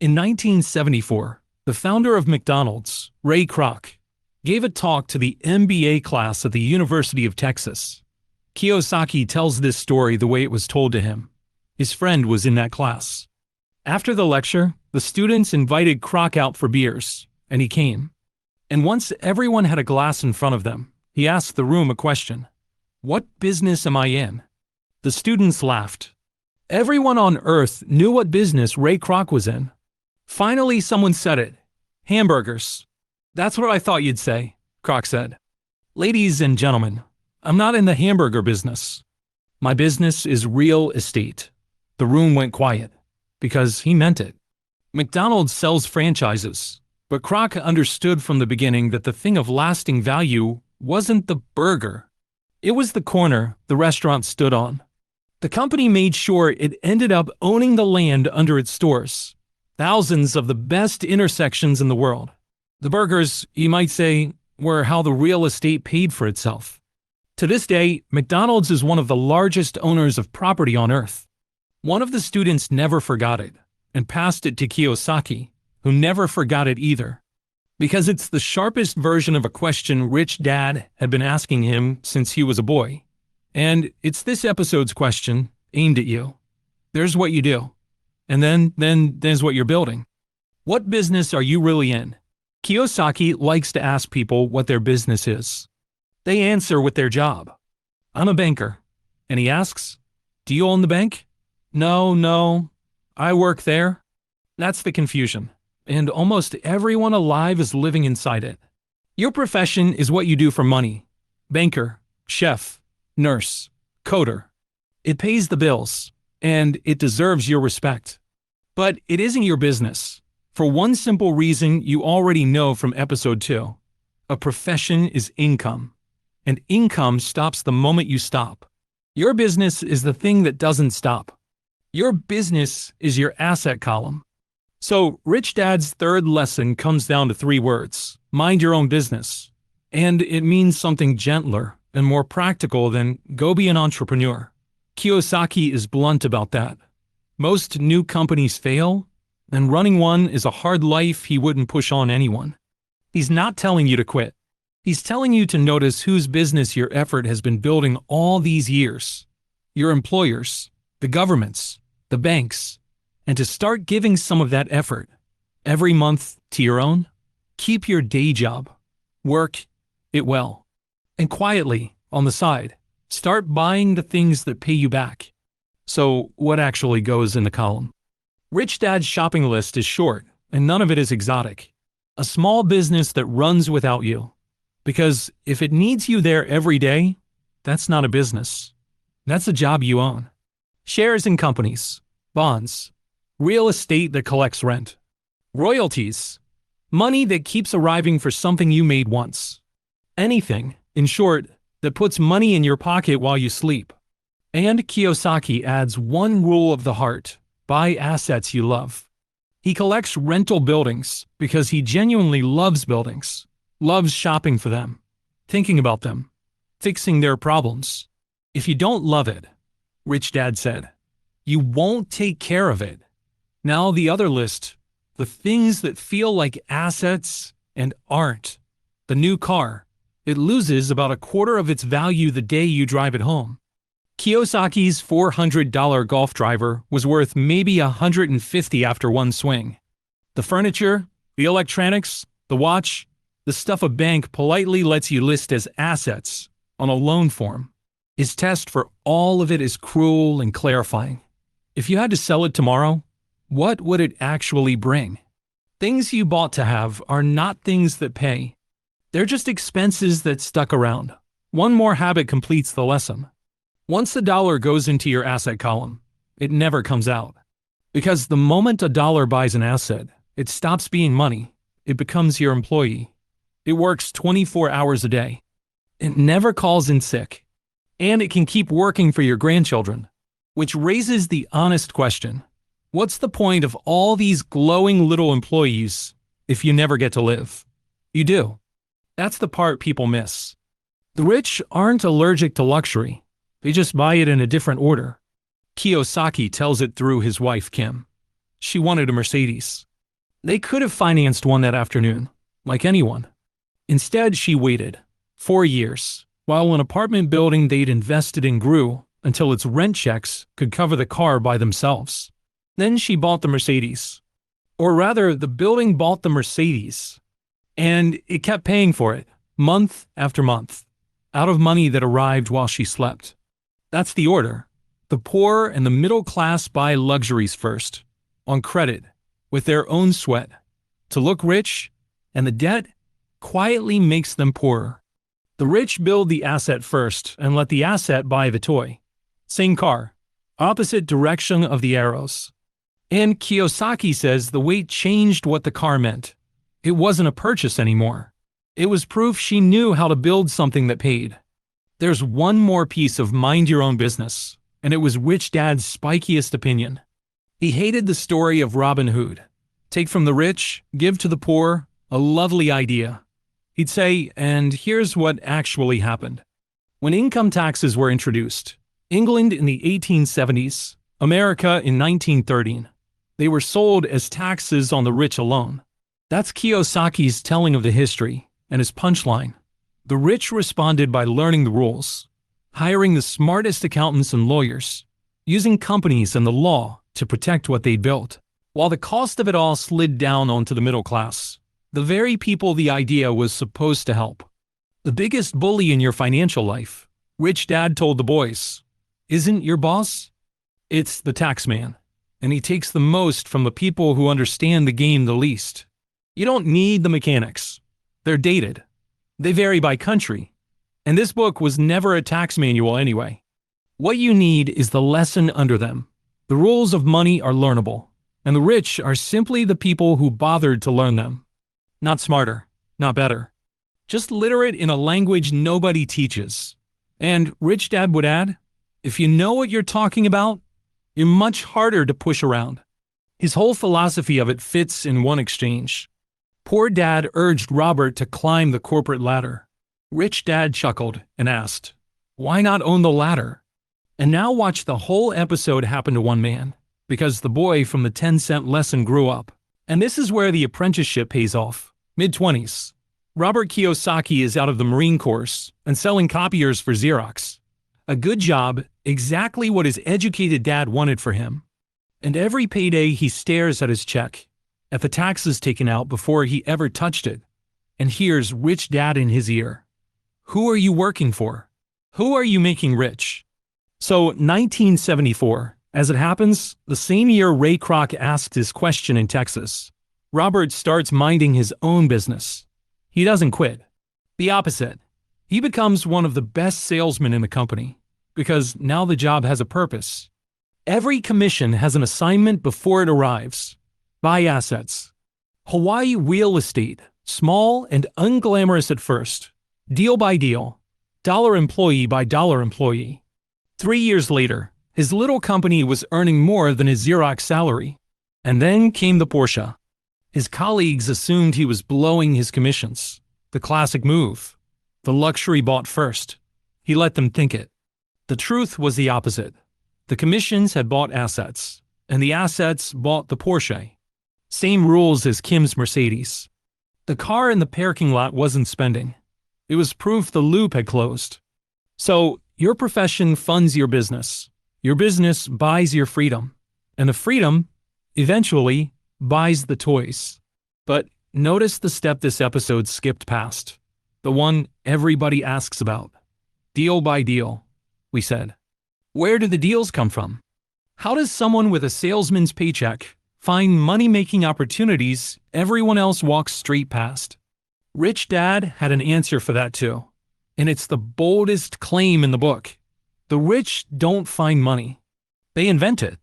In 1974, the founder of McDonald's, Ray Kroc, gave a talk to the MBA class at the University of Texas. Kiyosaki tells this story the way it was told to him. His friend was in that class. After the lecture, the students invited Kroc out for beers, and he came. And once everyone had a glass in front of them, he asked the room a question. "What business am I in?" The students laughed. Everyone on earth knew what business Ray Kroc was in. Finally, someone said it. "Hamburgers." "That's what I thought you'd say," Kroc said. "Ladies and gentlemen, I'm not in the hamburger business. My business is real estate." The room went quiet, because he meant it. McDonald's sells franchises, but Kroc understood from the beginning that the thing of lasting value wasn't the burger. It was the corner the restaurant stood on. The company made sure it ended up owning the land under its stores, thousands of the best intersections in the world. The burgers, you might say, were how the real estate paid for itself. To this day, McDonald's is one of the largest owners of property on earth. One of the students never forgot it, and passed it to Kiyosaki, who never forgot it either. Because it's the sharpest version of a question Rich Dad had been asking him since he was a boy. And it's this episode's question, aimed at you. There's what you do. And then there's what you're building. What business are you really in? Kiyosaki likes to ask people what their business is. They answer with their job. "I'm a banker." And he asks, "Do you own the bank?" No, I work there." That's the confusion. And almost everyone alive is living inside it. Your profession is what you do for money. Banker, chef, nurse, coder. It pays the bills, and it deserves your respect. But it isn't your business, for one simple reason you already know from episode 2. A profession is income, and income stops the moment you stop. Your business is the thing that doesn't stop. Your business is your asset column. So, Rich Dad's third lesson comes down to 3 words. Mind your own business. And it means something gentler and more practical than go be an entrepreneur. Kiyosaki is blunt about that. Most new companies fail, and running one is a hard life he wouldn't push on anyone. He's not telling you to quit. He's telling you to notice whose business your effort has been building all these years. Your employers, the governments, the banks, and to start giving some of that effort every month to your own. Keep your day job. Work it well. And quietly, on the side, start buying the things that pay you back. So, what actually goes in the column? Rich Dad's shopping list is short, and none of it is exotic. A small business that runs without you. Because if it needs you there every day, that's not a business. That's a job you own. Shares in companies, bonds, real estate that collects rent, royalties, money that keeps arriving for something you made once. Anything, in short, that puts money in your pocket while you sleep. And Kiyosaki adds one rule of the heart: buy assets you love. He collects rental buildings because he genuinely loves buildings, loves shopping for them, thinking about them, fixing their problems. If you don't love it, Rich Dad said, you won't take care of it. Now the other list, the things that feel like assets and aren't. The new car, it loses about a quarter of its value the day you drive it home. Kiyosaki's $400 golf driver was worth maybe $150 after one swing. The furniture, the electronics, the watch, the stuff a bank politely lets you list as assets on a loan form. His test for all of it is cruel and clarifying. If you had to sell it tomorrow, what would it actually bring? Things you bought to have are not things that pay. They're just expenses that stuck around. One more habit completes the lesson. Once a dollar goes into your asset column, it never comes out. Because the moment a dollar buys an asset, it stops being money. It becomes your employee. It works 24 hours a day. It never calls in sick. And it can keep working for your grandchildren. Which raises the honest question. What's the point of all these glowing little employees if you never get to live? You do. That's the part people miss. The rich aren't allergic to luxury. They just buy it in a different order. Kiyosaki tells it through his wife, Kim. She wanted a Mercedes. They could have financed one that afternoon, like anyone. Instead, she waited 4 years, while an apartment building they'd invested in grew until its rent checks could cover the car by themselves. Then she bought the Mercedes. Or rather, the building bought the Mercedes. And it kept paying for it, month after month, out of money that arrived while she slept. That's the order. The poor and the middle class buy luxuries first, on credit, with their own sweat, to look rich, and the debt quietly makes them poorer. The rich build the asset first and let the asset buy the toy. Same car, opposite direction of the arrows. And Kiyosaki says the weight changed what the car meant. It wasn't a purchase anymore. It was proof she knew how to build something that paid. There's one more piece of mind your own business, and it was Rich Dad's spikiest opinion. He hated the story of Robin Hood. Take from the rich, give to the poor, a lovely idea. He'd say, and here's what actually happened. When income taxes were introduced, England in the 1870s, America in 1913, they were sold as taxes on the rich alone. That's Kiyosaki's telling of the history, and his punchline. The rich responded by learning the rules, hiring the smartest accountants and lawyers, using companies and the law to protect what they'd built, while the cost of it all slid down onto the middle class, the very people the idea was supposed to help. The biggest bully in your financial life, Rich Dad told the boys, isn't your boss? It's the tax man, and he takes the most from the people who understand the game the least. You don't need the mechanics. They're dated. They vary by country. And this book was never a tax manual anyway. What you need is the lesson under them. The rules of money are learnable, and the rich are simply the people who bothered to learn them. Not smarter, not better. Just literate in a language nobody teaches. And Rich Dad would add, if you know what you're talking about, you're much harder to push around. His whole philosophy of it fits in one exchange. Poor Dad urged Robert to climb the corporate ladder. Rich Dad chuckled and asked, why not own the ladder? And now watch the whole episode happen to one man, because the boy from the 10-cent lesson grew up. And this is where the apprenticeship pays off. Mid-20s. Robert Kiyosaki is out of the Marine Corps and selling copiers for Xerox. A good job, exactly what his educated dad wanted for him. And every payday he stares at his check, at the taxes taken out before he ever touched it, and hears Rich Dad in his ear. Who are you working for? Who are you making rich? So 1974, as it happens, the same year Ray Kroc asked his question in Texas, Robert starts minding his own business. He doesn't quit. The opposite. He becomes one of the best salesmen in the company, because now the job has a purpose. Every commission has an assignment before it arrives. Buy assets. Hawaii real estate, small and unglamorous at first. Deal by deal. Dollar employee by dollar employee. 3 years later, his little company was earning more than his Xerox salary. And then came the Porsche. His colleagues assumed he was blowing his commissions. The classic move. The luxury bought first. He let them think it. The truth was the opposite. The commissions had bought assets, and the assets bought the Porsche. Same rules as Kim's Mercedes. The car in the parking lot wasn't spending. It was proof the loop had closed. So, your profession funds your business. Your business buys your freedom. And the freedom, eventually, buys the toys. But notice the step this episode skipped past. The one everybody asks about. Deal by deal, we said. Where do the deals come from? How does someone with a salesman's paycheck find money-making opportunities everyone else walks straight past? Rich Dad had an answer for that too. And it's the boldest claim in the book. The rich don't find money. They invent it.